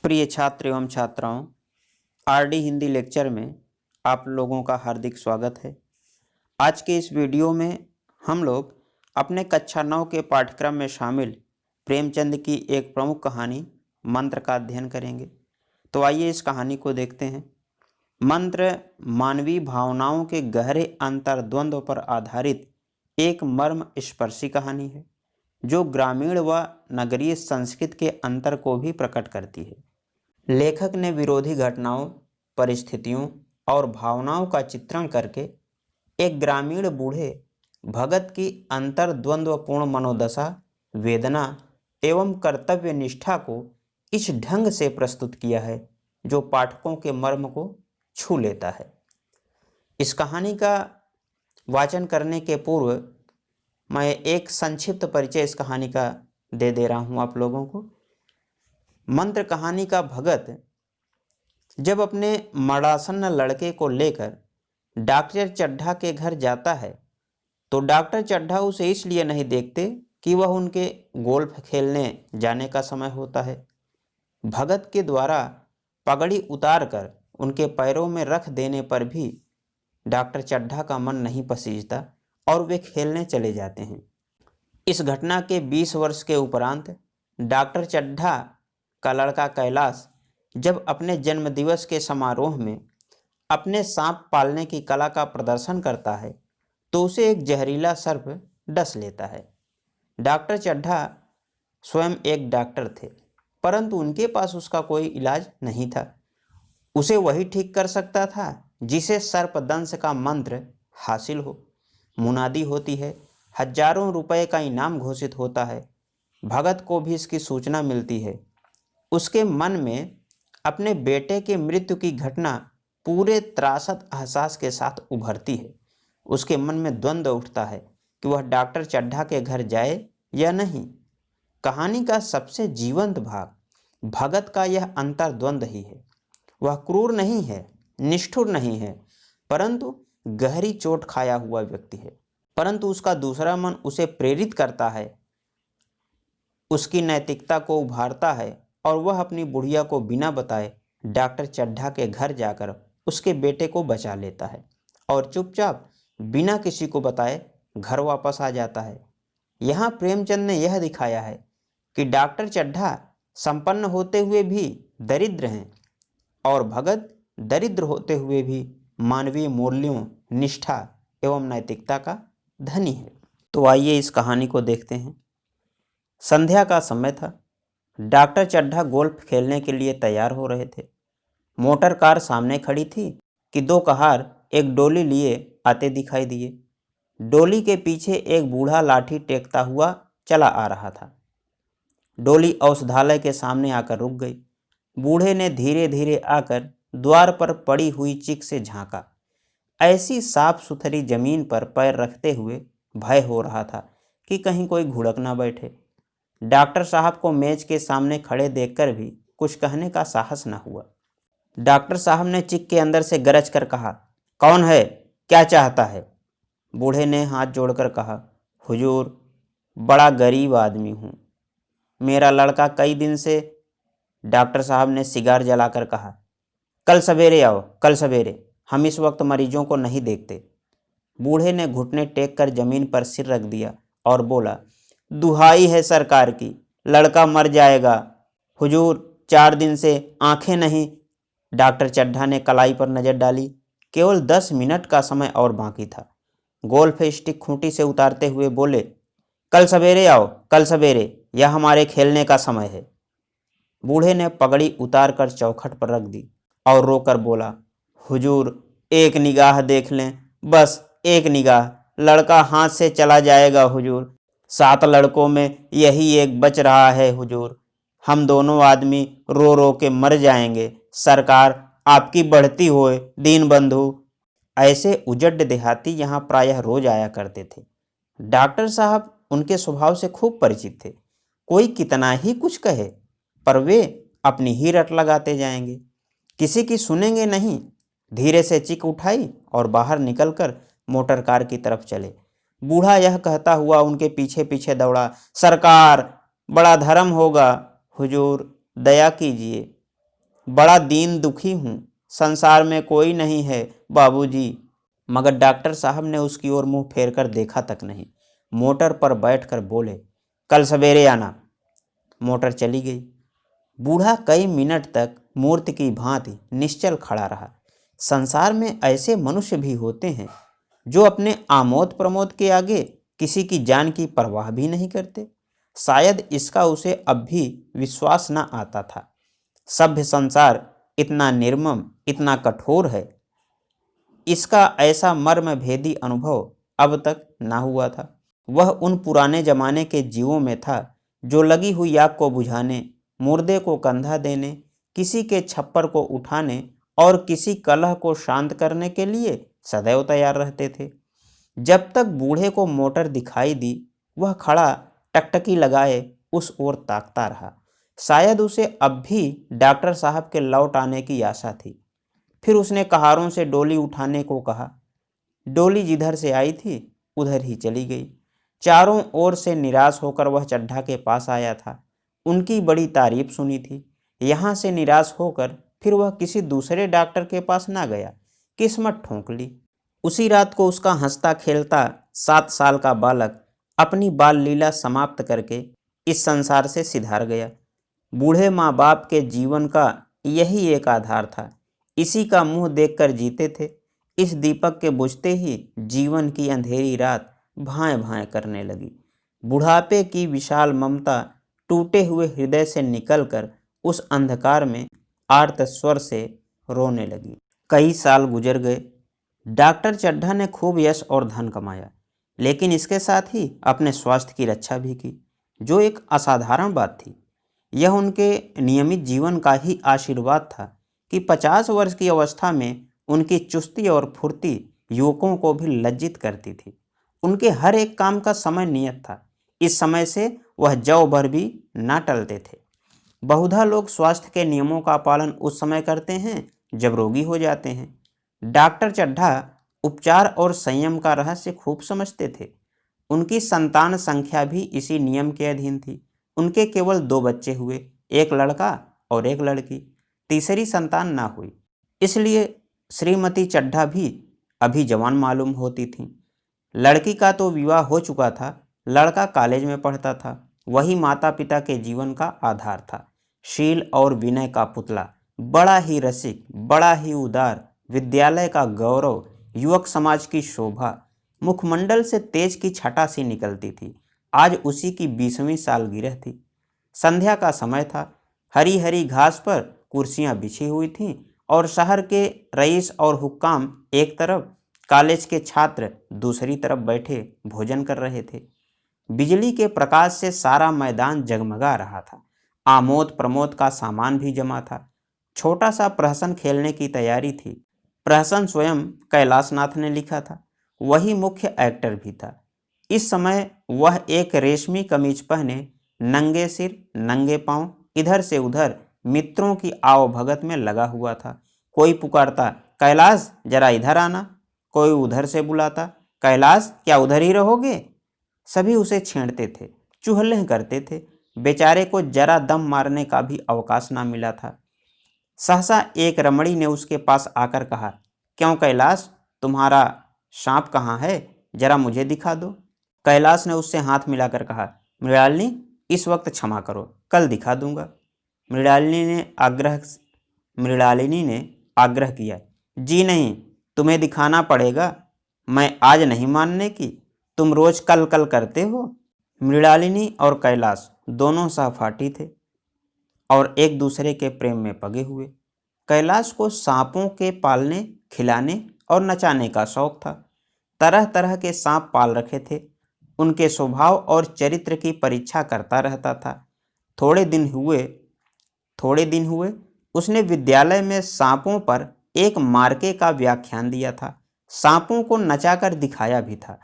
प्रिय छात्र एवं छात्राओं, आरडी हिंदी लेक्चर में आप लोगों का हार्दिक स्वागत है। आज के इस वीडियो में हम लोग अपने कक्षा 9 के पाठ्यक्रम में शामिल प्रेमचंद की एक प्रमुख कहानी मंत्र का अध्ययन करेंगे। तो आइए इस कहानी को देखते हैं। मंत्र मानवीय भावनाओं के गहरे अंतर्द्वंद्व पर आधारित एक मर्म स्पर्शी कहानी है, जो ग्रामीण व नगरीय संस्कृति के अंतर को भी प्रकट करती है। लेखक ने विरोधी घटनाओं, परिस्थितियों और भावनाओं का चित्रण करके एक ग्रामीण बूढ़े भगत की अंतर्द्वंद्वपूर्ण मनोदशा, वेदना एवं कर्तव्य निष्ठा को इस ढंग से प्रस्तुत किया है जो पाठकों के मर्म को छू लेता है। इस कहानी का वाचन करने के पूर्व मैं एक संक्षिप्त परिचय इस कहानी का दे रहा हूँ आप लोगों को। मंत्र कहानी का भगत जब अपने मरणासन्न लड़के को लेकर डॉक्टर चड्ढा के घर जाता है तो डॉक्टर चड्ढा उसे इसलिए नहीं देखते कि वह उनके गोल्फ खेलने जाने का समय होता है। भगत के द्वारा पगड़ी उतारकर उनके पैरों में रख देने पर भी डॉक्टर चड्ढा का मन नहीं पसीजता और वे खेलने चले जाते हैं। इस घटना के 20 वर्ष के उपरांत डॉक्टर चड्ढा का लड़का कैलाश जब अपने जन्मदिवस के समारोह में अपने सांप पालने की कला का प्रदर्शन करता है तो उसे एक जहरीला सर्प डस लेता है। डॉक्टर चड्ढा स्वयं एक डॉक्टर थे, परंतु उनके पास उसका कोई इलाज नहीं था। उसे वही ठीक कर सकता था जिसे सर्पदंश का मंत्र हासिल हो। मुनादी होती है, हजारों रुपए का इनाम घोषित होता है। भगत को भी इसकी सूचना मिलती है। उसके मन में अपने बेटे के मृत्यु की घटना पूरे त्रासद एहसास के साथ उभरती है। उसके मन में द्वंद्व उठता है कि वह डॉक्टर चड्ढा के घर जाए या नहीं। कहानी का सबसे जीवंत भाग भगत का यह अंतर्द्वंद ही है। वह क्रूर नहीं है, निष्ठुर नहीं है, परंतु गहरी चोट खाया हुआ व्यक्ति है। परंतु उसका दूसरा मन उसे प्रेरित करता है, उसकी नैतिकता को उभारता है और वह अपनी बुढ़िया को बिना बताए डॉक्टर चड्ढा के घर जाकर उसके बेटे को बचा लेता है और चुपचाप बिना किसी को बताए घर वापस आ जाता है। यहाँ प्रेमचंद ने यह दिखाया है कि डॉक्टर चड्ढा संपन्न होते हुए भी दरिद्र हैं और भगत दरिद्र होते हुए भी मानवीय मूल्यों, निष्ठा एवं नैतिकता का धनी है। तो आइए इस कहानी को देखते हैं। संध्या का समय था। डॉक्टर चड्ढा गोल्फ खेलने के लिए तैयार हो रहे थे। मोटर कार सामने खड़ी थी कि दो कहार एक डोली लिए आते दिखाई दिए। डोली के पीछे एक बूढ़ा लाठी टेकता हुआ चला आ रहा था। डोली औषधालय के सामने आकर रुक गई। बूढ़े ने धीरे धीरे आकर द्वार पर पड़ी हुई चिक से झांका। ऐसी साफ सुथरी जमीन पर पैर रखते हुए भय हो रहा था कि कहीं कोई घुड़क ना बैठे। डॉक्टर साहब को मेज के सामने खड़े देखकर भी कुछ कहने का साहस न हुआ। डॉक्टर साहब ने चिक के अंदर से गरज कर कहा, कौन है, क्या चाहता है? बूढ़े ने हाथ जोड़कर कहा, हुजूर, बड़ा गरीब आदमी हूँ, मेरा लड़का कई दिन से। डॉक्टर साहब ने सिगार जलाकर कहा, कल सवेरे आओ, कल सवेरे, हम इस वक्त मरीजों को नहीं देखते। बूढ़े ने घुटने टेक कर जमीन पर सिर रख दिया और बोला, दुहाई है सरकार की, लड़का मर जाएगा। हुजूर, 4 दिन से आंखें नहीं। डॉक्टर चड्ढा ने कलाई पर नजर डाली। केवल 10 मिनट का समय और बाकी था। गोल्फ स्टिक खूंटी से उतारते हुए बोले, कल सवेरे आओ, कल सवेरे, यह हमारे खेलने का समय है। बूढ़े ने पगड़ी उतार कर चौखट पर रख दी और रोकर बोला, हुजूर, एक निगाह देख लें, बस एक निगाह, लड़का हाथ से चला जाएगा हुजूर। 7 लड़कों में यही एक बच रहा है हुजूर। हम दोनों आदमी रो रो के मर जाएंगे। सरकार आपकी बढ़ती होए, दीन बंधु। ऐसे उजड़ देहाती यहाँ प्रायः रोज आया करते थे। डॉक्टर साहब उनके स्वभाव से खूब परिचित थे। कोई कितना ही कुछ कहे पर वे अपनी ही रट लगाते जाएंगे, किसी की सुनेंगे नहीं। धीरे से चिक उठाई और बाहर निकलकर मोटर कार की तरफ चले। बूढ़ा यह कहता हुआ उनके पीछे पीछे दौड़ा, सरकार, बड़ा धर्म होगा, हुजूर दया कीजिए। बड़ा दीन दुखी हूँ, संसार में कोई नहीं है बाबूजी। मगर डॉक्टर साहब ने उसकी ओर मुंह फेर कर देखा तक नहीं। मोटर पर बैठकर बोले, कल सवेरे आना। मोटर चली गई। बूढ़ा कई मिनट तक मूर्ति की भांति निश्चल खड़ा रहा। संसार में ऐसे मनुष्य भी होते हैं जो अपने आमोद प्रमोद के आगे किसी की जान की परवाह भी नहीं करते। शायद इसका उसे अब भी विश्वास न आता था। सभ्य संसार इतना निर्मम, इतना कठोर है, इसका ऐसा मर्म भेदी अनुभव अब तक ना हुआ था। वह उन पुराने जमाने के जीवों में था जो लगी हुई आग को बुझाने, मुर्दे को कंधा देने, किसी के छप्पर को उठाने और किसी कलह को शांत करने के लिए सदैव तैयार रहते थे। जब तक बूढ़े को मोटर दिखाई दी, वह खड़ा टकटकी लगाए उस ओर ताकता रहा। शायद उसे अब भी डॉक्टर साहब के लौट आने की आशा थी। फिर उसने कहारों से डोली उठाने को कहा। डोली जिधर से आई थी उधर ही चली गई। चारों ओर से निराश होकर वह चड्ढा के पास आया था। उनकी बड़ी तारीफ सुनी थी। यहाँ से निराश होकर फिर वह किसी दूसरे डॉक्टर के पास ना गया। किस्मत ठोंक ली। उसी रात को उसका हंसता खेलता 7 साल का बालक अपनी बाल लीला समाप्त करके इस संसार से सिधार गया। बूढ़े माँ बाप के जीवन का यही एक आधार था। इसी का मुंह देखकर जीते थे। इस दीपक के बुझते ही जीवन की अंधेरी रात भाएं भाएं करने लगी। बुढ़ापे की विशाल ममता टूटे हुए हृदय से निकलकर उस अंधकार में आर्त स्वर से रोने लगी। कई साल गुजर गए। डॉक्टर चड्ढा ने खूब यश और धन कमाया, लेकिन इसके साथ ही अपने स्वास्थ्य की रक्षा भी की, जो एक असाधारण बात थी। यह उनके नियमित जीवन का ही आशीर्वाद था कि 50 वर्ष की अवस्था में उनकी चुस्ती और फुर्ती युवकों को भी लज्जित करती थी। उनके हर एक काम का समय नियत था। इस समय से वह जौ भर भी ना टलते थे। बहुधा लोग स्वास्थ्य के नियमों का पालन उस समय करते हैं जब रोगी हो जाते हैं। डॉक्टर चड्ढा उपचार और संयम का रहस्य खूब समझते थे। उनकी संतान संख्या भी इसी नियम के अधीन थी। उनके केवल 2 बच्चे हुए, एक लड़का और एक लड़की। तीसरी संतान ना हुई। इसलिए श्रीमती चड्ढा भी अभी जवान मालूम होती थीं। लड़की का तो विवाह हो चुका था, लड़का कॉलेज में पढ़ता था। वही माता पिता के जीवन का आधार था। शील और विनय का पुतला, बड़ा ही रसिक, बड़ा ही उदार, विद्यालय का गौरव, युवक समाज की शोभा, मुखमंडल से तेज की छटा सी निकलती थी। आज उसी की 20वीं सालगिरह थी। संध्या का समय था। हरी हरी घास पर कुर्सियां बिछी हुई थीं और शहर के रईस और हुक्काम एक तरफ, कॉलेज के छात्र दूसरी तरफ बैठे भोजन कर रहे थे। बिजली के प्रकाश से सारा मैदान जगमगा रहा था। आमोद प्रमोद का सामान भी जमा था। छोटा सा प्रहसन खेलने की तैयारी थी। प्रहसन स्वयं कैलाशनाथ ने लिखा था। वही मुख्य एक्टर भी था। इस समय वह एक रेशमी कमीज पहने नंगे सिर नंगे पांव इधर से उधर मित्रों की आवभगत में लगा हुआ था। कोई पुकारता, कैलाश जरा इधर आना। कोई उधर से बुलाता, कैलाश क्या उधर ही रहोगे। सभी उसे छेड़ते थे, चुहल्ले करते थे। बेचारे को जरा दम मारने का भी अवकाश ना मिला था। सहसा एक रमणी ने उसके पास आकर कहा, क्यों कैलाश, तुम्हारा सांप कहाँ है, जरा मुझे दिखा दो। कैलाश ने उससे हाथ मिलाकर कहा, मृणालिनी इस वक्त क्षमा करो, कल दिखा दूंगा। मृणालिनी ने आग्रह किया, जी नहीं, तुम्हें दिखाना पड़ेगा। मैं आज नहीं मानने की, तुम रोज कल कल करते हो। मृणालिनी और कैलाश दोनों सहपाठी थे और एक दूसरे के प्रेम में पगे हुए। कैलाश को सांपों के पालने, खिलाने और नचाने का शौक था। तरह तरह के सांप पाल रखे थे। उनके स्वभाव और चरित्र की परीक्षा करता रहता था। थोड़े दिन हुए उसने विद्यालय में सांपों पर एक मार्के का व्याख्यान दिया था। सांपों को नचाकर दिखाया भी था।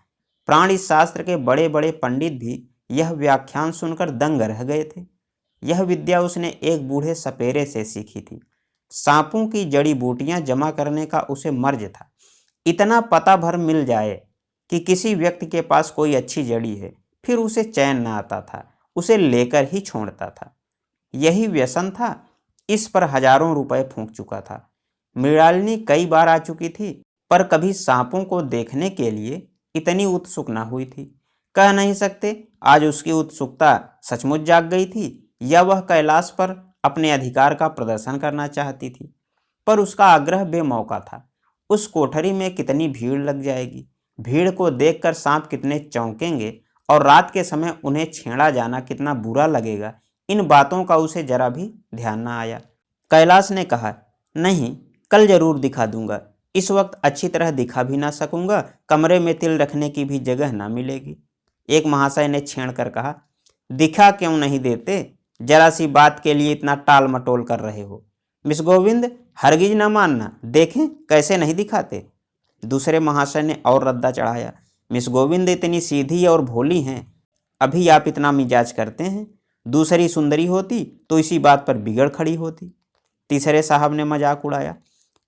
प्राणी शास्त्र के बड़े बड़े पंडित भी यह व्याख्यान सुनकर दंग रह गए थे। यह विद्या उसने एक बूढ़े सपेरे से सीखी थी। सांपों की जड़ी बूटियां जमा करने का उसे मर्ज था। इतना पता भर मिल जाए कि किसी व्यक्ति के पास कोई अच्छी जड़ी है, फिर उसे चैन न आता था, उसे लेकर ही छोड़ता था। यही व्यसन था। इस पर हजारों रुपए फूंक चुका था। मृणालिनी कई बार आ चुकी थी, पर कभी सांपों को देखने के लिए इतनी उत्सुक न हुई थी। कह नहीं सकते आज उसकी उत्सुकता सचमुच जाग गई थी या वह कैलाश पर अपने अधिकार का प्रदर्शन करना चाहती थी। पर उसका आग्रह बेमौका था। उस कोठरी में कितनी भीड़ लग जाएगी, भीड़ को देखकर सांप कितने चौंकेंगे और रात के समय उन्हें छेड़ा जाना कितना बुरा लगेगा, इन बातों का उसे जरा भी ध्यान न आया। कैलाश ने कहा, नहीं, कल जरूर दिखा दूंगा। इस वक्त अच्छी तरह दिखा भी ना सकूंगा, कमरे में तिल रखने की भी जगह ना मिलेगी। एक महाशय ने छेड़ कर कहा, दिखा क्यों नहीं देते? जरा सी बात के लिए इतना टाल मटोल कर रहे हो। मिस गोविंद, हरगिज न मानना, देखें कैसे नहीं दिखाते। दूसरे महाशय ने और रद्दा चढ़ाया, मिस गोविंद इतनी सीधी और भोली हैं, अभी आप इतना मिजाज करते हैं। दूसरी सुंदरी होती तो इसी बात पर बिगड़ खड़ी होती। तीसरे साहब ने मजाक उड़ाया,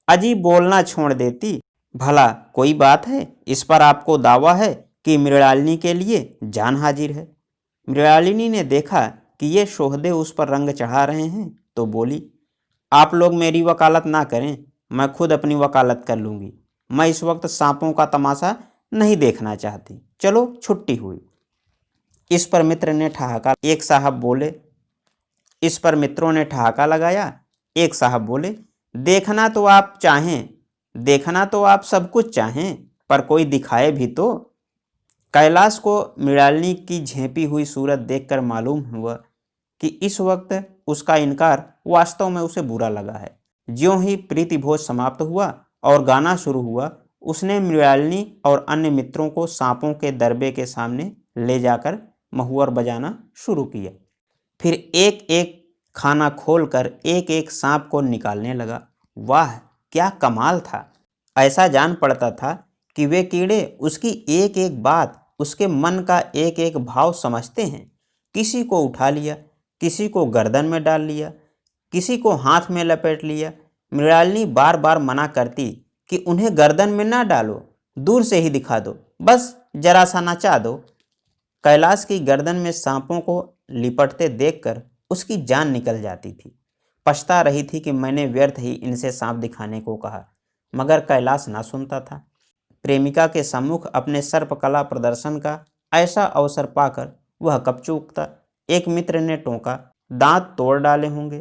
अजी बोलना छोड़ देती। भला कोई बात है, इस पर आपको दावा है कि मृणालिनी के लिए जान हाजिर है। मृणालिनी ने देखा कि ये शोहदे उस पर रंग चढ़ा रहे हैं तो बोली, आप लोग मेरी वकालत ना करें, मैं खुद अपनी वकालत कर लूँगी। मैं इस वक्त सांपों का तमाशा नहीं देखना चाहती, चलो छुट्टी हुई। इस पर मित्र ने ठहाका एक साहब बोले इस पर मित्रों ने ठहाका लगाया। एक साहब बोले, देखना तो आप चाहें, देखना तो आप सब कुछ चाहें, पर कोई दिखाए भी तो। कैलाश को मृणालिनी की झेंपी हुई सूरत देखकर मालूम हुआ कि इस वक्त उसका इनकार वास्तव में उसे बुरा लगा है। ज्यों ही प्रीति भोज समाप्त हुआ और गाना शुरू हुआ, उसने मृणालिनी और अन्य मित्रों को सांपों के दरबे के सामने ले जाकर महुअर बजाना शुरू किया। फिर एक एक खाना खोलकर एक एक सांप को निकालने लगा। वाह, क्या कमाल था! ऐसा जान पड़ता था कि वे कीड़े उसकी एक एक बात, उसके मन का एक एक भाव समझते हैं। किसी को उठा लिया, किसी को गर्दन में डाल लिया, किसी को हाथ में लपेट लिया। मृणालिनी बार बार मना करती कि उन्हें गर्दन में ना डालो, दूर से ही दिखा दो, बस जरा सा नचा दो। कैलाश की गर्दन में सांपों को लिपटते देखकर उसकी जान निकल जाती थी। पछता रही थी कि मैंने व्यर्थ ही इनसे सांप दिखाने को कहा, मगर कैलाश ना सुनता था। प्रेमिका के सम्मुख अपने सर्पकला प्रदर्शन का ऐसा अवसर पाकर वह कब चूकता। एक मित्र ने टोका, दांत तोड़ डाले होंगे।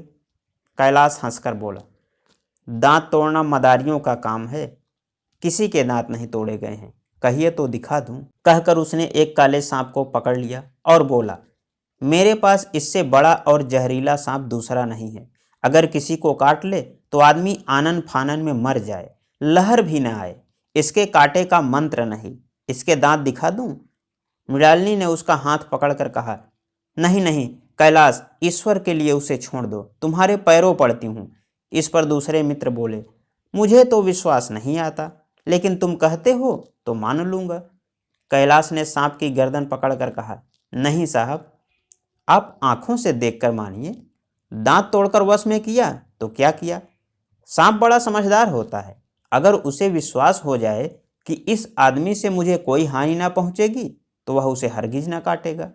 कैलाश हंसकर बोला, दांत तोड़ना मदारियों का काम है, किसी के दांत नहीं तोड़े गए हैं, कहिए तो दिखा दूं। कहकर उसने एक काले सांप को पकड़ लिया और बोला, मेरे पास इससे बड़ा और जहरीला सांप दूसरा नहीं है। अगर किसी को काट ले तो आदमी आनन फानन में मर जाए, लहर भी न आए। इसके कांटे का मंत्र नहीं, इसके दांत दिखा दूं? मृणालिनी ने उसका हाथ पकड़कर कहा, नहीं नहीं कैलाश, ईश्वर के लिए उसे छोड़ दो, तुम्हारे पैरों पड़ती हूँ। इस पर दूसरे मित्र बोले, मुझे तो विश्वास नहीं आता, लेकिन तुम कहते हो तो मान लूंगा। कैलाश ने सांप की गर्दन पकड़कर कहा, नहीं साहब, आप आंखों से देखकर मानिए। दांत तोड़कर वश में किया तो क्या किया? सांप बड़ा समझदार होता है। अगर उसे विश्वास हो जाए कि इस आदमी से मुझे कोई हानि ना पहुंचेगी तो वह उसे हरगिज ना काटेगा।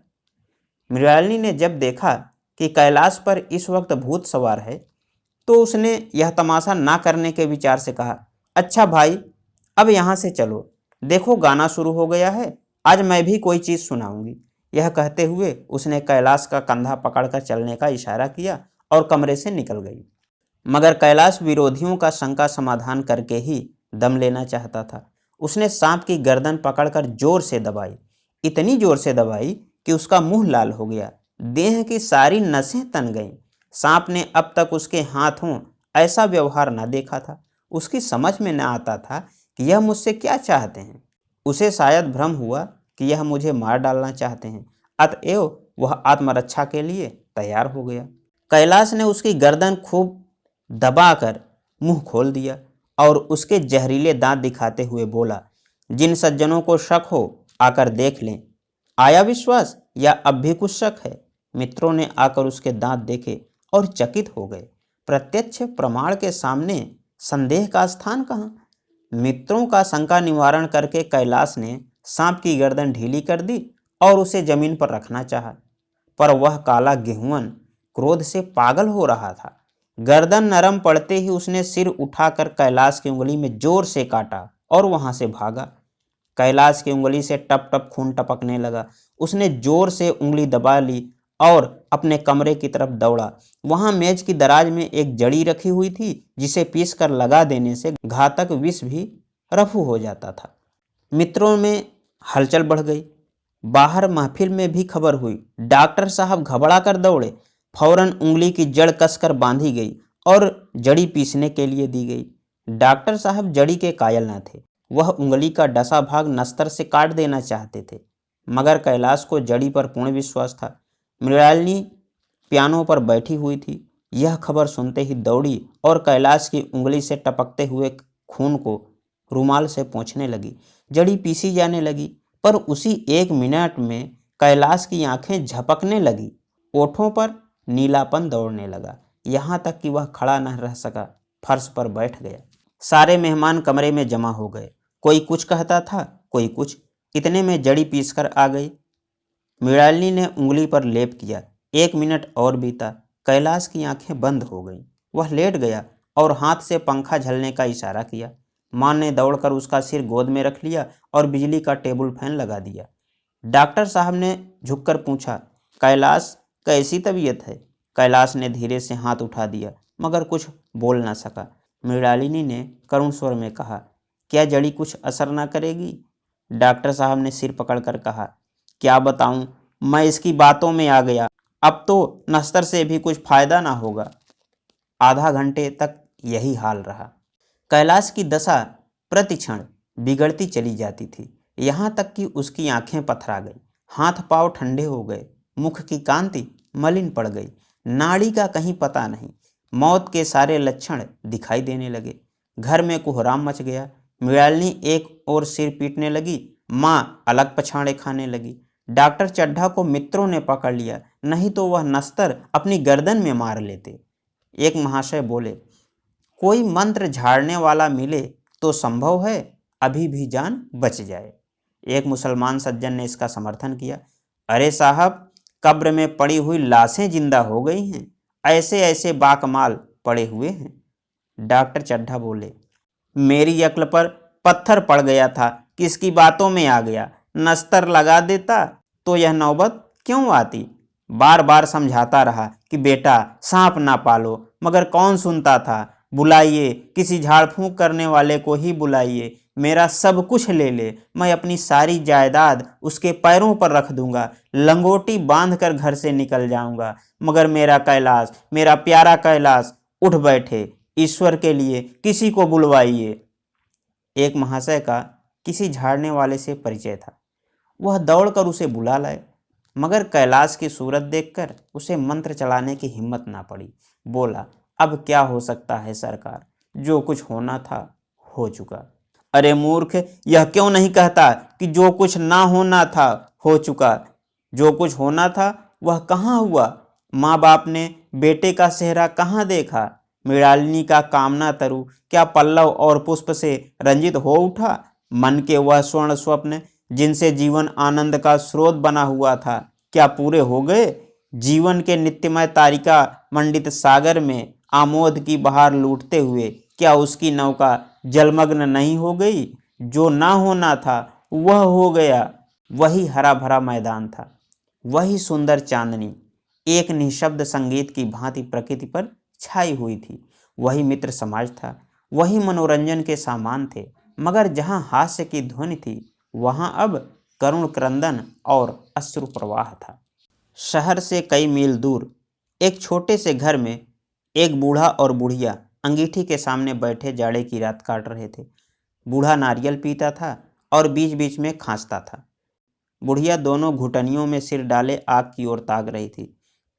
मृणालिनी ने जब देखा कि कैलाश पर इस वक्त भूत सवार है तो उसने यह तमाशा ना करने के विचार से कहा, अच्छा भाई, अब यहाँ से चलो, देखो गाना शुरू हो गया है, आज मैं भी कोई चीज़ सुनाऊंगी। यह कहते हुए उसने कैलाश का कंधा पकड़कर चलने का इशारा किया और कमरे से निकल गई। मगर कैलाश विरोधियों का शंका समाधान करके ही दम लेना चाहता था। उसने सांप की गर्दन पकड़कर जोर से दबाई, इतनी जोर से दबाई कि उसका मुंह लाल हो गया, देह की सारी नसें तन गईं। सांप ने अब तक उसके हाथों ऐसा व्यवहार न देखा था। उसकी समझ में न आता था कि यह मुझसे क्या चाहते हैं। उसे शायद भ्रम हुआ कि यह मुझे मार डालना चाहते हैं, अतएव वह आत्मरक्षा के लिए तैयार हो गया। कैलाश ने उसकी गर्दन खूब दबाकर मुंह खोल दिया और उसके जहरीले दांत दिखाते हुए बोला, जिन सज्जनों को शक हो आकर देख लें। आया विश्वास या अब भी कुछ शक है? मित्रों ने आकर उसके दांत देखे और चकित हो गए। प्रत्यक्ष प्रमाण के सामने संदेह का स्थान कहाँ? मित्रों का शंका निवारण करके कैलाश ने सांप की गर्दन ढीली कर दी और उसे जमीन पर रखना चाहा, पर वह काला गेहुअन क्रोध से पागल हो रहा था। गर्दन नरम पड़ते ही उसने सिर उठाकर कैलाश की उंगली में जोर से काटा और वहां से भागा। कैलाश की उंगली से टप टप खून टपकने लगा। उसने जोर से उंगली दबा ली और अपने कमरे की तरफ दौड़ा। वहां मेज की दराज में एक जड़ी रखी हुई थी जिसे पीस कर लगा देने से घातक विष भी रफू हो जाता था। मित्रों में हलचल बढ़ गई। बाहर महफिल में भी खबर हुई। डॉक्टर साहब घबरा कर दौड़े। फौरन उंगली की जड़ कसकर बांधी गई और जड़ी पीसने के लिए दी गई। डॉक्टर साहब जड़ी के कायल न थे। वह उंगली का डसा भाग नस्तर से काट देना चाहते थे, मगर कैलाश को जड़ी पर पूर्ण विश्वास था। मृणालिनी पियानो पर बैठी हुई थी। यह खबर सुनते ही दौड़ी और कैलाश की उंगली से टपकते हुए खून को रुमाल से पोंछने लगी। जड़ी पीसी जाने लगी, पर उसी 1 मिनट में कैलाश की आंखें झपकने लगी। ओठों पर नीलापन दौड़ने लगा, यहाँ तक कि वह खड़ा न रह सका, फर्श पर बैठ गया। सारे मेहमान कमरे में जमा हो गए। कोई कुछ कहता था, कोई कुछ। इतने में जड़ी पीसकर आ गई। मृणालिनी ने उंगली पर लेप किया। 1 मिनट और बीता। कैलाश की आंखें बंद हो गईं। वह लेट गया और हाथ से पंखा झलने का इशारा किया। मां ने दौड़कर उसका सिर गोद में रख लिया और बिजली का टेबल फैन लगा दिया। डॉक्टर साहब ने झुककर पूछा, कैलाश कैसी तबीयत है? कैलाश ने धीरे से हाथ उठा दिया, मगर कुछ बोल ना सका। मृणालिनी ने करुण स्वर में कहा, क्या जड़ी कुछ असर ना करेगी? डॉक्टर साहब ने सिर पकड़कर कहा, क्या बताऊं, मैं इसकी बातों में आ गया। अब तो नस्तर से भी कुछ फायदा ना होगा। आधा घंटे तक यही हाल रहा। कैलाश की दशा प्रतिक्षण बिगड़ती चली जाती थी, यहाँ तक कि उसकी आंखें पथरा गई, हाथ पांव ठंडे हो गए, मुख की कांति मलिन पड़ गई, नाड़ी का कहीं पता नहीं। मौत के सारे लक्षण दिखाई देने लगे। घर में कोहराम मच गया। मृणालिनी एक ओर सिर पीटने लगी, माँ अलग पछाड़े खाने लगी। डॉक्टर चड्ढा को मित्रों ने पकड़ लिया, नहीं तो वह नस्तर अपनी गर्दन में मार लेते। एक महाशय बोले, कोई मंत्र झाड़ने वाला मिले तो संभव है अभी भी जान बच जाए। एक मुसलमान सज्जन ने इसका समर्थन किया, अरे साहब, कब्र में पड़ी हुई लाशें जिंदा हो गई हैं, ऐसे ऐसे बाकमाल पड़े हुए हैं। डॉक्टर चड्ढा बोले, मेरी अक्ल पर पत्थर पड़ गया था, किसकी बातों में आ गया। नस्तर लगा देता तो यह नौबत क्यों आती। बार बार समझाता रहा कि बेटा सांप ना पालो, मगर कौन सुनता था। बुलाइए, किसी झाड़ फूंक करने वाले को ही बुलाइए, मेरा सब कुछ ले ले, मैं अपनी सारी जायदाद उसके पैरों पर रख दूंगा, लंगोटी बांध कर घर से निकल जाऊंगा। मगर मेरा कैलाश, मेरा प्यारा कैलाश उठ बैठे, ईश्वर के लिए किसी को बुलवाइए। एक महाशय का किसी झाड़ने वाले से परिचय था। वह दौड़कर उसे बुला लाए, मगर कैलाश की सूरत देखकर उसे मंत्र चलाने की हिम्मत ना पड़ी। बोला, अब क्या हो सकता है सरकार, जो कुछ होना था हो चुका। अरे मूर्ख, यह क्यों नहीं कहता कि जो कुछ ना होना था हो चुका। जो कुछ होना था वह कहाँ हुआ? माँ बाप ने बेटे का सेहरा कहाँ देखा? मृणालिनी का कामना तरु क्या पल्लव और पुष्प से रंजित हो उठा? मन के वह स्वर्ण स्वप्न जिनसे जीवन आनंद का स्रोत बना हुआ था, क्या पूरे हो गए? जीवन के नित्यमय तारिका मंडित सागर में आमोद की बहार लूटते हुए क्या उसकी नौका जलमग्न नहीं हो गई? जो ना होना था वह हो गया। वही हरा भरा मैदान था, वही सुंदर चांदनी एक निशब्द संगीत की भांति प्रकृति पर छाई हुई थी। वही मित्र समाज था, वही मनोरंजन के सामान थे, मगर जहां हास्य की ध्वनि थी वहां अब करुण क्रंदन और अश्रु प्रवाह था। शहर से कई मील दूर एक छोटे से घर में एक बूढ़ा और बुढ़िया अंगीठी के सामने बैठे जाड़े की रात काट रहे थे। बूढ़ा नारियल पीता था और बीच बीच में खांसता था। बुढ़िया दोनों घुटनियों में सिर डाले आग की ओर ताक रही थी।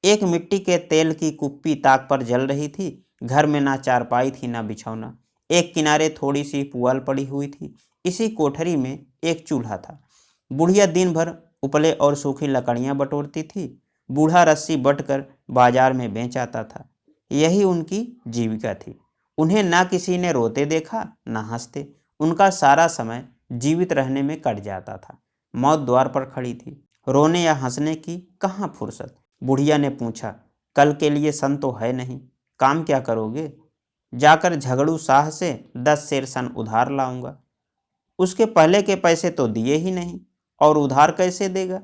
एक मिट्टी के तेल की कुप्पी ताक पर जल रही थी। घर में ना चारपाई थी ना बिछौना। एक किनारे थोड़ी सी पुआल पड़ी हुई थी। इसी कोठरी में एक चूल्हा था। बुढ़िया दिन भर उपले और सूखी लकड़ियां बटोरती थी। बूढ़ा रस्सी बटकर बाजार में बेच आता था। यही उनकी जीविका थी। उन्हें ना किसी ने रोते देखा ना हंसते। उनका सारा समय जीवित रहने में कट जाता था। मौत द्वार पर खड़ी थी, रोने या हंसने की कहाँ फुर्सत। बुढ़िया ने पूछा, कल के लिए सन तो है नहीं? काम क्या करोगे? जाकर झगड़ू शाह से 10 सेर सन उधार लाऊंगा। उसके पहले के पैसे तो दिए ही नहीं, और उधार कैसे देगा?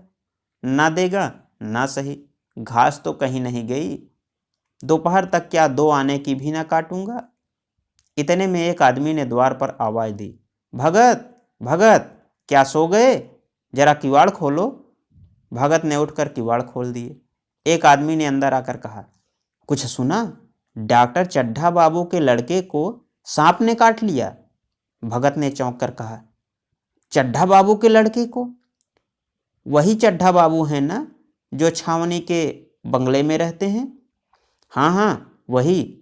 ना देगा ना सही, घास तो कहीं नहीं गई। दोपहर तक क्या 2 आने की भी ना काटूंगा। इतने में एक आदमी ने द्वार पर आवाज दी, भगत भगत, क्या सो गए? जरा किवाड़ खोलो। भगत ने उठकर किवाड़ खोल दिए। एक आदमी ने अंदर आकर कहा, कुछ सुना? डॉक्टर चड्ढा बाबू के लड़के को सांप ने काट लिया। भगत ने चौंक कर कहा, चड्ढा बाबू के लड़के को? वही चड्ढा बाबू हैं ना, जो छावनी के बंगले में रहते हैं? हाँ हाँ वही।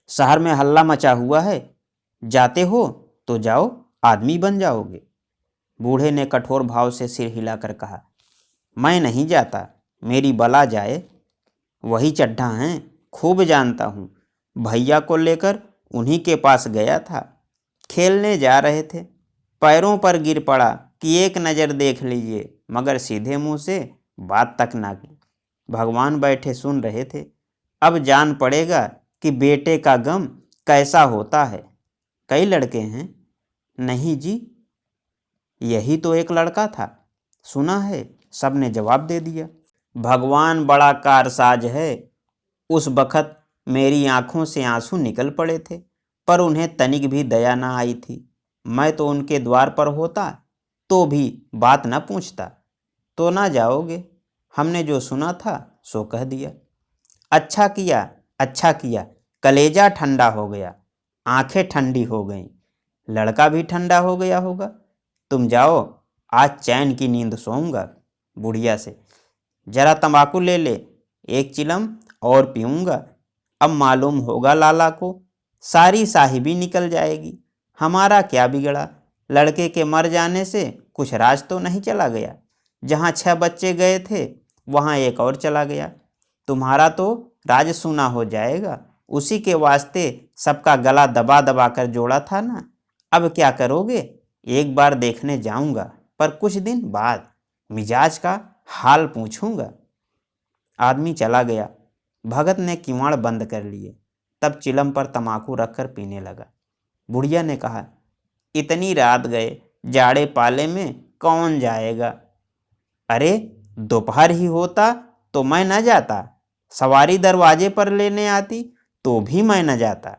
शहर में हल्ला मचा हुआ है, जाते हो तो जाओ, आदमी बन जाओगे। बूढ़े ने कठोर भाव से सिर हिलाकर कहा, मैं नहीं जाता, मेरी बला जाए। वही चड्ढा हैं, खूब जानता हूँ। भैया को लेकर उन्हीं के पास गया था, खेलने जा रहे थे, पैरों पर गिर पड़ा कि एक नज़र देख लीजिए, मगर सीधे मुंह से बात तक ना की। भगवान बैठे सुन रहे थे। अब जान पड़ेगा कि बेटे का गम कैसा होता है। कई लड़के हैं? नहीं जी, यही तो एक लड़का था, सुना है, सबने जवाब दे दिया। भगवान बड़ा कारसाज है। उस बखत मेरी आंखों से आंसू निकल पड़े थे, पर उन्हें तनिक भी दया ना आई थी। मैं तो उनके द्वार पर होता तो भी बात न पूछता। तो ना जाओगे, हमने जो सुना था सो कह दिया। अच्छा किया, अच्छा किया, कलेजा ठंडा हो गया, आंखें ठंडी हो गईं, लड़का भी ठंडा हो गया होगा। तुम जाओ, आज चैन की नींद सोऊंगा। बुढ़िया से, जरा तंबाकू ले ले, एक चिलम और पीऊंगा। अब मालूम होगा लाला को, सारी साहिबी निकल जाएगी। हमारा क्या बिगड़ा? लड़के के मर जाने से कुछ राज तो नहीं चला गया। जहाँ 6 बच्चे गए थे वहाँ एक और चला गया। तुम्हारा तो राज सूना हो जाएगा। उसी के वास्ते सबका गला दबा दबा कर जोड़ा था ना। अब क्या करोगे? एक बार देखने जाऊंगा, पर कुछ दिन बाद मिजाज का हाल पूछूंगा। आदमी चला गया। भगत ने किवाड़ बंद कर लिए, तब चिलम पर तमाकू रखकर पीने लगा। बुढ़िया ने कहा, इतनी रात गए, जाड़े पाले में कौन जाएगा? अरे दोपहर ही होता तो मैं न जाता, सवारी दरवाजे पर लेने आती तो भी मैं न जाता।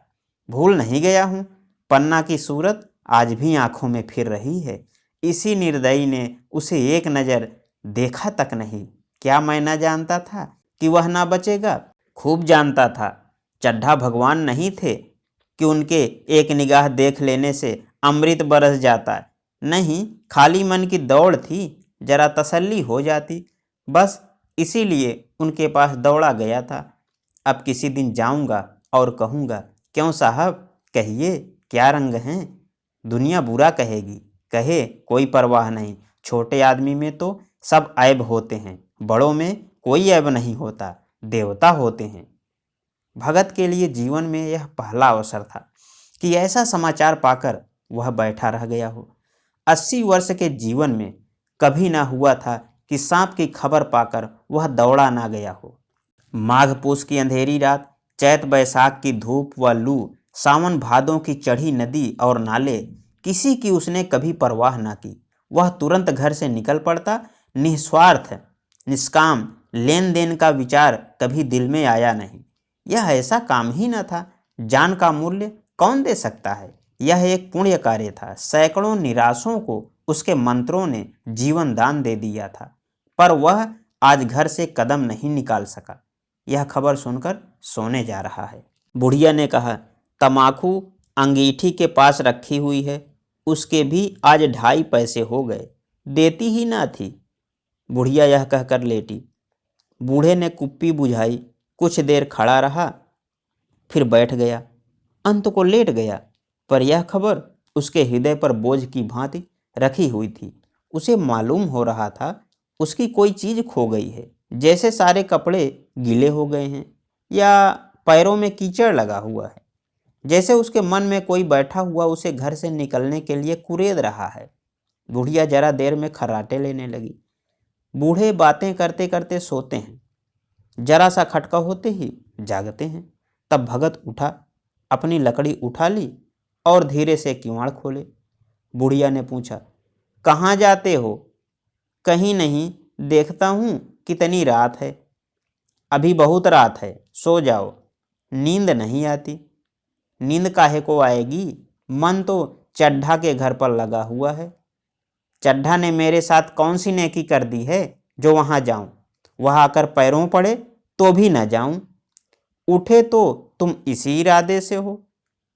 भूल नहीं गया हूँ, पन्ना की सूरत आज भी आंखों में फिर रही है। इसी निर्दयी ने उसे एक नज़र देखा तक नहीं। क्या मैं न जानता था कि वह ना बचेगा? खूब जानता था। चड्ढा भगवान नहीं थे कि उनके एक निगाह देख लेने से अमृत बरस जाता। नहीं, खाली मन की दौड़ थी, जरा तसल्ली हो जाती, बस इसीलिए उनके पास दौड़ा गया था। अब किसी दिन जाऊंगा और कहूँगा, क्यों साहब, कहिए क्या रंग हैं? दुनिया बुरा कहेगी, कहे कोई परवाह नहीं। छोटे आदमी में तो सब ऐब होते हैं, बड़ों में कोई ऐब नहीं होता, देवता होते हैं। भगत के लिए जीवन में यह पहला अवसर था कि ऐसा समाचार पाकर वह बैठा रह गया हो। 80 वर्ष के जीवन में कभी ना हुआ था कि सांप की खबर पाकर वह दौड़ा ना गया हो। माघ पूस की अंधेरी रात, चैत बैसाख की धूप व लू, सावन भादों की चढ़ी नदी और नाले, किसी की उसने कभी परवाह ना की। वह तुरंत घर से निकल पड़ता। निस्वार्थ निष्काम लेन देन का विचार कभी दिल में आया नहीं। यह ऐसा काम ही न था। जान का मूल्य कौन दे सकता है? यह एक पुण्य कार्य था। सैकड़ों निराशों को उसके मंत्रों ने जीवन दान दे दिया था, पर वह आज घर से कदम नहीं निकाल सका। यह खबर सुनकर सोने जा रहा है। बुढ़िया ने कहा, तमाकू अंगीठी के पास रखी हुई है, उसके भी आज 2.5 पैसे हो गए, देती ही ना थी। बुढ़िया यह कहकर लेटी। बूढ़े ने कुप्पी बुझाई, कुछ देर खड़ा रहा, फिर बैठ गया, अंत को लेट गया। पर यह खबर उसके हृदय पर बोझ की भांति रखी हुई थी। उसे मालूम हो रहा था उसकी कोई चीज़ खो गई है, जैसे सारे कपड़े गीले हो गए हैं या पैरों में कीचड़ लगा हुआ है, जैसे उसके मन में कोई बैठा हुआ उसे घर से निकलने के लिए कुरेद रहा है। बुढ़िया जरा देर में खर्राटे लेने लगी। बूढ़े बातें करते करते सोते हैं, जरा सा खटका होते ही जागते हैं। तब भगत उठा, अपनी लकड़ी उठा ली और धीरे से किवाड़ खोले। बुढ़िया ने पूछा, कहाँ जाते हो? कहीं नहीं, देखता हूँ कितनी रात है। अभी बहुत रात है, सो जाओ। नींद नहीं आती? नींद काहे को आएगी, मन तो चड्ढा के घर पर लगा हुआ है। चड्ढा ने मेरे साथ कौन सी नेकी कर दी है जो वहां जाऊं? वहां आकर पैरों पड़े तो भी न जाऊं। उठे तो तुम इसी इरादे से हो।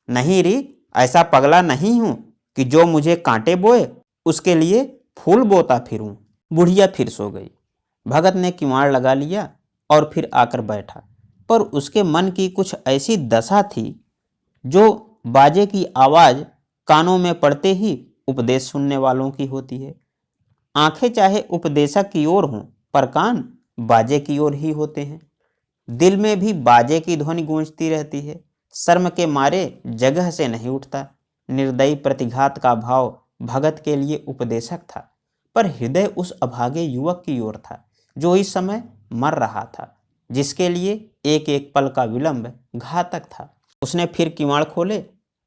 नहीं री, ऐसा पगला नहीं हूं कि जो मुझे कांटे बोए उसके लिए फूल बोता फिरूं। बुढ़िया फिर सो गई। भगत ने किवाड़ लगा लिया और फिर आकर बैठा, पर उसके मन की कुछ ऐसी दशा थी जो बाजे की आवाज कानों में पड़ते ही उपदेश सुनने वालों की होती है। आंखें चाहे उपदेशक की ओर हों, पर कान बाजे की ओर ही होते हैं। दिल में भी बाजे की ध्वनि गूंजती रहती है। शर्म के मारे जगह से नहीं उठता। निर्दयी प्रतिघात का भाव भगत के लिए उपदेशक था, पर हृदय उस अभागे युवक की ओर था जो इस समय मर रहा था, जिसके लिए एक एक पल का विलंब घातक था। उसने फिर किवाड़ खोले,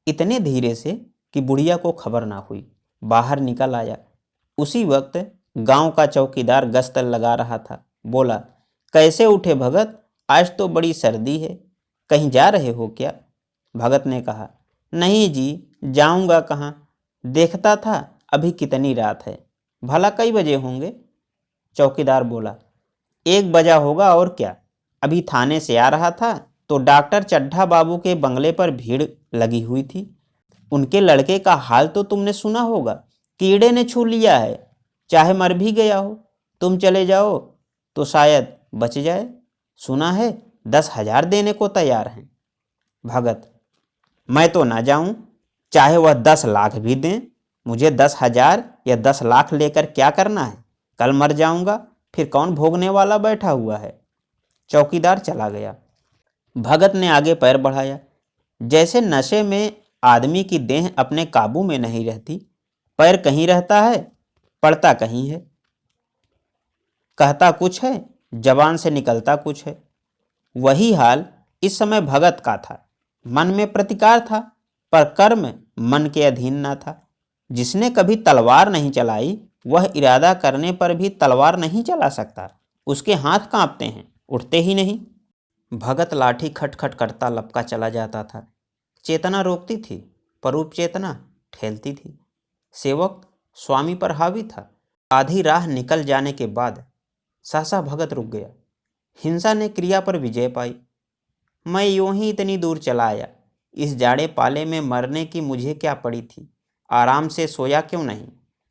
इतने धीरे से कि बुढ़िया को खबर ना हुई। बाहर निकल आया। उसी वक्त गांव का चौकीदार गश्त लगा रहा था। बोला, कैसे उठे भगत? आज तो बड़ी सर्दी है, कहीं जा रहे हो क्या? भगत ने कहा, नहीं जी, जाऊंगा कहाँ? देखता था अभी कितनी रात है। भला कई बजे होंगे? चौकीदार बोला, 1 बजा होगा और क्या। अभी थाने से आ रहा था तो डॉक्टर चड्ढा बाबू के बंगले पर भीड़ लगी हुई थी। उनके लड़के का हाल तो तुमने सुना होगा, कीड़े ने छू लिया है, चाहे मर भी गया हो। तुम चले जाओ तो शायद बच जाए। सुना है 10,000 देने को तैयार हैं। भगत, मैं तो ना जाऊं, चाहे वह 10 लाख भी दें। मुझे 10,000 या 10 लाख लेकर क्या करना है? कल मर जाऊंगा, फिर कौन भोगने वाला बैठा हुआ है। चौकीदार चला गया। भगत ने आगे पैर बढ़ाया। जैसे नशे में आदमी की देह अपने काबू में नहीं रहती, पैर कहीं रहता है, पड़ता कहीं है। कहता कुछ है, जबान से निकलता कुछ है। वही हाल इस समय भगत का था। मन में प्रतिकार था, पर कर्म मन के अधीन न था। जिसने कभी तलवार नहीं चलाई, वह इरादा करने पर भी तलवार नहीं चला सकता। उसके हाथ कांपते हैं, उठते ही नहीं। भगत लाठी खटखट करता लपका चला जाता था। चेतना रोकती थी, पर उपचेतना ठेलती थी। सेवक स्वामी पर हावी था। आधी राह निकल जाने के बाद सहसा भगत रुक गया। हिंसा ने क्रिया पर विजय पाई। मैं यूं ही इतनी दूर चला आया। इस जाड़े पाले में मरने की मुझे क्या पड़ी थी? आराम से सोया क्यों नहीं?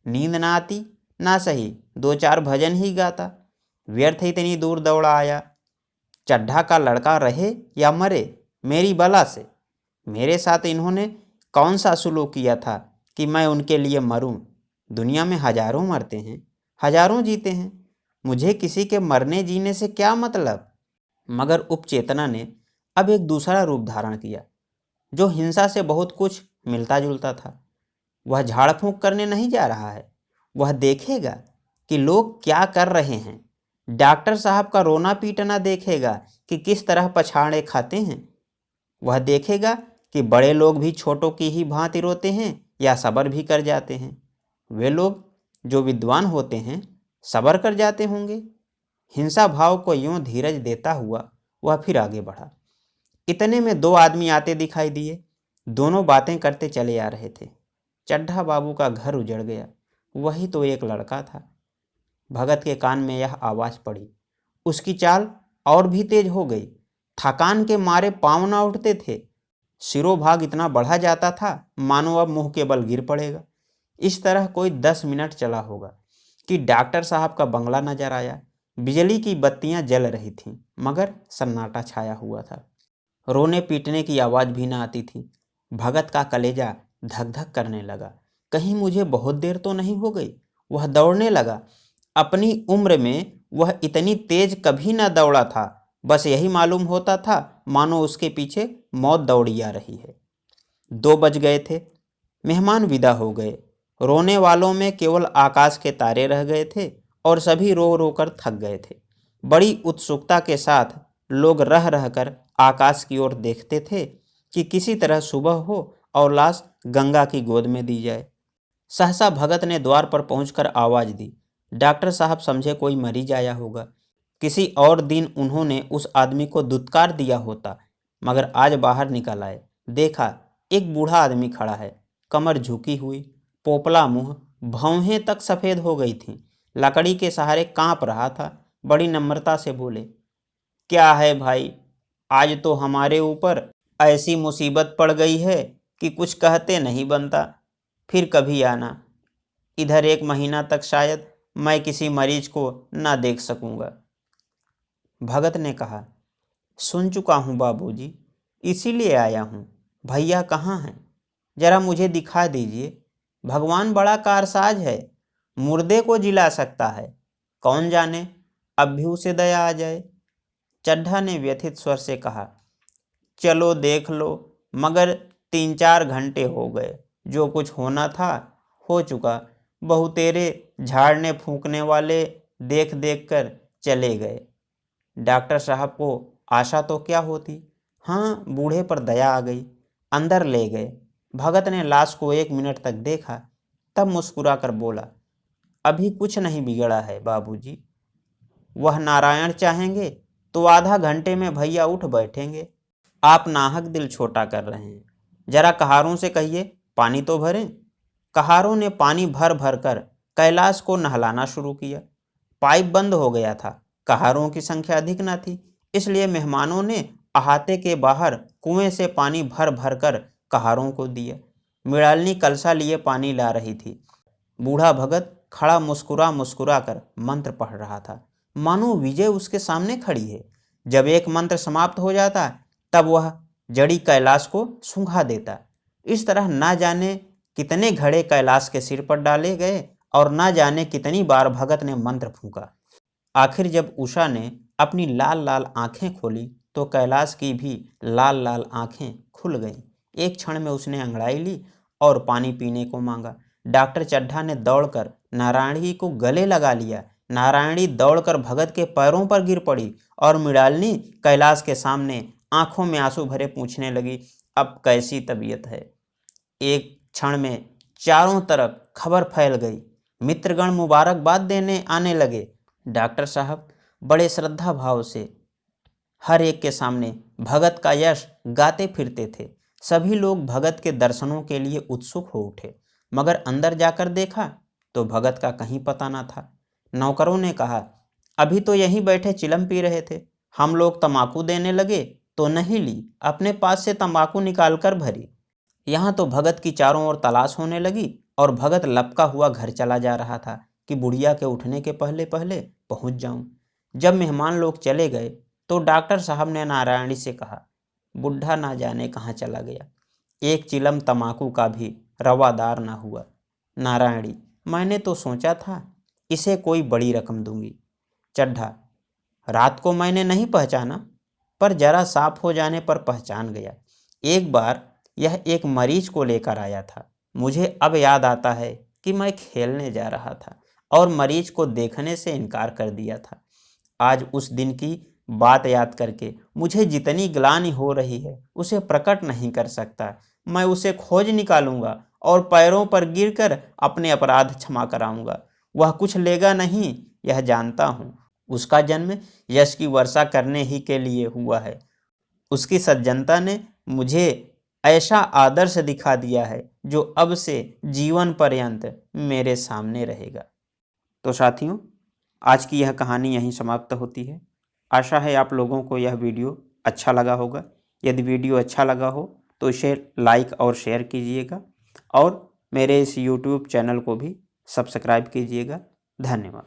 नींद ना आती? ना सही 2-4 भजन ही गाता। व्यर्थ इतनी दूर दौड़ा आया। चड्ढा का लड़का रहे या मरे, मेरी बला से। मेरे साथ इन्होंने कौन सा सुलूक किया था कि मैं उनके लिए मरूं? दुनिया में हजारों मरते हैं, हजारों जीते हैं। मुझे किसी के मरने जीने से क्या मतलब? मगर उपचेतना ने अब एक दूसरा रूप धारण किया, जो हिंसा से बहुत कुछ मिलता जुलता था। वह झाड़ फूंक करने नहीं जा रहा है। वह देखेगा कि लोग क्या कर रहे हैं। डॉक्टर साहब का रोना पीटना देखेगा कि किस तरह पछाड़े खाते हैं। वह देखेगा कि बड़े लोग भी छोटों की ही भांति रोते हैं या सब्र भी कर जाते हैं। वे लोग जो विद्वान होते हैं सब्र कर जाते होंगे। हिंसा भाव को यूं धीरज देता हुआ वह फिर आगे बढ़ा। इतने में 2 आदमी आते दिखाई दिए। दोनों बातें करते चले आ रहे थे। चड्ढा बाबू का घर उजड़ गया, वही तो एक लड़का था। भगत के कान में यह आवाज़ पड़ी। उसकी चाल और भी तेज हो गई। थकान के मारे पाँव न उठते थे। सिरोभाग इतना बढ़ा जाता था मानो अब मुंह के बल गिर पड़ेगा। इस तरह कोई 10 मिनट चला होगा कि डॉक्टर साहब का बंगला नजर आया। बिजली की बत्तियां जल रही थीं, मगर सन्नाटा छाया हुआ था। रोने पीटने की आवाज़ भी न आती थी। भगत का कलेजा धक धक करने लगा। कहीं मुझे बहुत देर तो नहीं हो गई? वह दौड़ने लगा। अपनी उम्र में वह इतनी तेज कभी न दौड़ा था। बस यही मालूम होता था मानो उसके पीछे मौत दौड़ी आ रही है। 2 बज गए थे। मेहमान विदा हो गए। रोने वालों में केवल आकाश के तारे रह गए थे और सभी रो रो कर थक गए थे। बड़ी उत्सुकता के साथ लोग रह रह कर आकाश की ओर देखते थे कि किसी तरह सुबह हो और लाश गंगा की गोद में दी जाए। सहसा भगत ने द्वार पर पहुंचकर आवाज दी। डॉक्टर साहब समझे कोई मरीज आया होगा। किसी और दिन उन्होंने उस आदमी को दुत्कार दिया होता, मगर आज बाहर निकल आए, देखा एक बूढ़ा आदमी खड़ा है, कमर झुकी हुई, पोपला मुंह, भौहें तक सफ़ेद हो गई थीं, लकड़ी के सहारे कांप रहा था। बड़ी नम्रता से बोले, क्या है भाई, आज तो हमारे ऊपर ऐसी मुसीबत पड़ गई है कि कुछ कहते नहीं बनता। फिर कभी आना, इधर 1 महीना तक शायद मैं किसी मरीज को ना देख सकूंगा। भगत ने कहा, सुन चुका हूँ बाबूजी, इसीलिए आया हूँ। भैया कहाँ हैं? जरा मुझे दिखा दीजिए। भगवान बड़ा कारसाज है, मुर्दे को जिला सकता है। कौन जाने अब भी उसे दया आ जाए। चड्ढा ने व्यथित स्वर से कहा, चलो देख लो, मगर 3-4 घंटे हो गए। जो कुछ होना था हो चुका। बहुतेरे झाड़ने फूंकने वाले देख देख कर चले गए। डॉक्टर साहब को आशा तो क्या होती। हाँ, बूढ़े पर दया आ गई, अंदर ले गए। भगत ने लाश को 1 मिनट तक देखा, तब मुस्कुरा कर बोला, अभी कुछ नहीं बिगड़ा है बाबूजी। वह नारायण चाहेंगे तो आधा घंटे में भैया उठ बैठेंगे। आप नाहक दिल छोटा कर रहे हैं। जरा कहारों से कहिए पानी तो भरें। कहारों ने पानी भर भर कर कैलाश को नहलाना शुरू किया। पाइप बंद हो गया था। कहारों की संख्या अधिक न थी, इसलिए मेहमानों ने अहाते के बाहर कुएं से पानी भर भर कर कहारों को दिया। मृणालिनी कलसा लिए पानी ला रही थी। बूढ़ा भगत खड़ा मुस्कुरा मुस्कुरा कर मंत्र पढ़ रहा था, मानो विजय उसके सामने खड़ी है। जब एक मंत्र समाप्त हो जाता तब वह जड़ी कैलाश को सूंघा देता। इस तरह ना जाने कितने घड़े कैलाश के सिर पर डाले गए और ना जाने कितनी बार भगत ने मंत्र फूंका। आखिर जब उषा ने अपनी लाल लाल आंखें खोली तो कैलाश की भी लाल लाल आंखें खुल गईं। एक क्षण में उसने अंगड़ाई ली और पानी पीने को मांगा। डॉक्टर चड्ढा ने दौड़कर नारायणी को गले लगा लिया। नारायणी दौड़कर भगत के पैरों पर गिर पड़ी और मृणालिनी कैलाश के सामने आंखों में आंसू भरे पूछने लगी, अब कैसी तबीयत है? एक क्षण में चारों तरफ खबर फैल गई। मित्रगण मुबारकबाद देने आने लगे। डॉक्टर साहब बड़े श्रद्धा भाव से हर एक के सामने भगत का यश गाते फिरते थे। सभी लोग भगत के दर्शनों के लिए उत्सुक हो उठे, मगर अंदर जाकर देखा तो भगत का कहीं पता न था। नौकरों ने कहा, अभी तो यहीं बैठे चिलम पी रहे थे, हम लोग तंबाकू देने लगे तो नहीं ली, अपने पास से तंबाकू निकालकर भरी। यहाँ तो भगत की चारों ओर तलाश होने लगी और भगत लपका हुआ घर चला जा रहा था कि बुढ़िया के उठने के पहले पहले पहुंच जाऊं। जब मेहमान लोग चले गए तो डॉक्टर साहब ने नारायणी से कहा, बुढ़ा ना जाने कहाँ चला गया, एक चिलम तंबाकू का भी रवादार ना हुआ। नारायणी, मैंने तो सोचा था इसे कोई बड़ी रकम दूंगी। चड्ढा, रात को मैंने नहीं पहचाना, पर जरा साफ हो जाने पर पहचान गया। एक बार यह एक मरीज को लेकर आया था। मुझे अब याद आता है कि मैं खेलने जा रहा था और मरीज को देखने से इनकार कर दिया था। आज उस दिन की बात याद करके मुझे जितनी ग्लानि हो रही है उसे प्रकट नहीं कर सकता। मैं उसे खोज निकालूंगा और पैरों पर गिरकर अपने अपराध क्षमा कराऊंगा। वह कुछ लेगा नहीं, यह जानता हूँ। उसका जन्म यश की वर्षा करने ही के लिए हुआ है। उसकी सज्जनता ने मुझे ऐसा आदर्श दिखा दिया है जो अब से जीवन पर्यंत मेरे सामने रहेगा। तो साथियों, आज की यह कहानी यहीं समाप्त होती है। आशा है आप लोगों को यह वीडियो अच्छा लगा होगा। यदि वीडियो अच्छा लगा हो तो इसे लाइक और शेयर कीजिएगा और मेरे इस YouTube चैनल को भी सब्सक्राइब कीजिएगा। धन्यवाद।